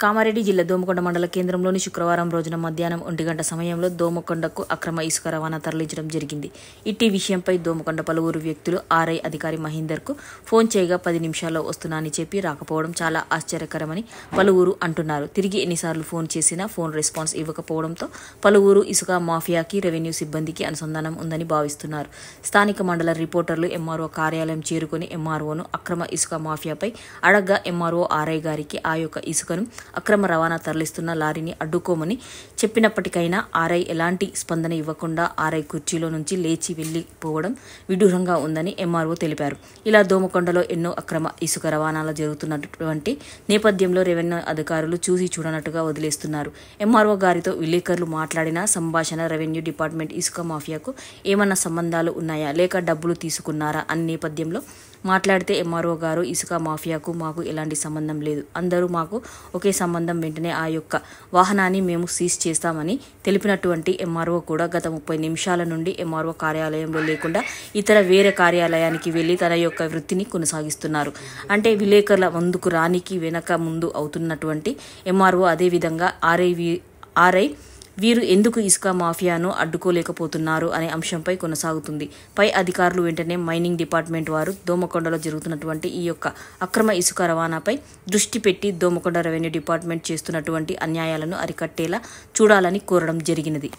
కామారెడ్డి జిల్లా దోమకొండ మండల కేంద్రంలోని శుక్రవారం రోజున మధ్యాహ్నం 1 గంట సమయంలో దోమకొండకు అక్రమ ఇసుక రవాణా తరలించడం జరిగింది. ఇట్టి విషయంపై దోమకొండ పలువురు వ్యక్తులు ఆర్ఐ అధికారి మహేందర్కు ఫోన్ చేయగా 10 నిమిషాల్లో వస్తున్నా అని చెప్పి రాకపోవడం చాలా ఆశ్చర్యకరమని పలువురు అంటున్నారు. తిరిగి ఎన్నిసార్లు ఫోన్ చేసినా ఫోన్ రెస్పాన్స్ ఇవ్వకపోవడంతో పలువురు ఇసుక మాఫియాకి రెవెన్యూ సిబ్బందికి అనుసంధానం ఉందని భావిస్తున్నారు. స్థానిక మండల రిపోర్టర్లు ఎంఆర్ఓ కార్యాలయం చేరుకుని ఎంఆర్ఓను అక్రమ ఇసుక మాఫియాపై అడగ్గా ఎంఆర్ఓ ఆర్ఐ గారికి ఆ యొక్క ఇసుకను అక్రమ రవాణా తరలిస్తున్న లారీని అడ్డుకోమని చెప్పినప్పటికైనా ఆర్ఐ ఎలాంటి స్పందన ఇవ్వకుండా ఆర్ఐ కుర్చీలో నుంచి లేచి వెళ్లిపోవడం విడ్డూరంగా ఉందని ఎంఆర్ఓ తెలిపారు. ఇలా దోమకొండలో ఎన్నో అక్రమ ఇసుక రవాణాలు జరుగుతున్నటువంటి నేపథ్యంలో రెవెన్యూ అధికారులు చూసి చూడనట్టుగా వదిలేస్తున్నారు. ఎంఆర్ఓ గారితో విలేకరులు మాట్లాడిన సంభాషణ రెవెన్యూ డిపార్ట్మెంట్ ఇసుక మాఫియాకు ఏమన్నా సంబంధాలు ఉన్నాయా లేక డబ్బులు తీసుకున్నారా అనే నేపథ్యంలో మాట్లాడితే ఎంఆర్ఓ గారు ఇసుక మాఫియాకు మాకు ఎలాంటి సంబంధం లేదు, అందరూ మాకు ఒకే సంబంధం, వెంటనే ఆ యొక్క వాహనాన్ని మేము సీజ్ చేస్తామని తెలిపినటువంటి ఎంఆర్ఓ కూడా గత 30 నిమిషాల నుండి ఎంఆర్ఓ కార్యాలయంలో లేకుండా ఇతర వేరే కార్యాలయానికి వెళ్లి తన యొక్క వృత్తిని కొనసాగిస్తున్నారు. అంటే విలేకరుల ముందుకు రానికి వెనక ముందు అవుతున్నటువంటి ఎంఆర్ఓ అదేవిధంగా ఆర్ఐ వీరు ఎందుకు ఇసుక మాఫియాను అడ్డుకోలేకపోతున్నారు అనే అంశంపై కొనసాగుతుంది. పై అధికారులు వెంటనే మైనింగ్ డిపార్ట్మెంట్ వారు దోమకొండలో జరుగుతున్నటువంటి ఈ యొక్క అక్రమ ఇసుక రవాణాపై దృష్టి పెట్టి దోమకొండ రెవెన్యూ డిపార్ట్మెంట్ చేస్తున్నటువంటి అన్యాయాలను అరికట్టేలా చూడాలని కోరడం జరిగినది.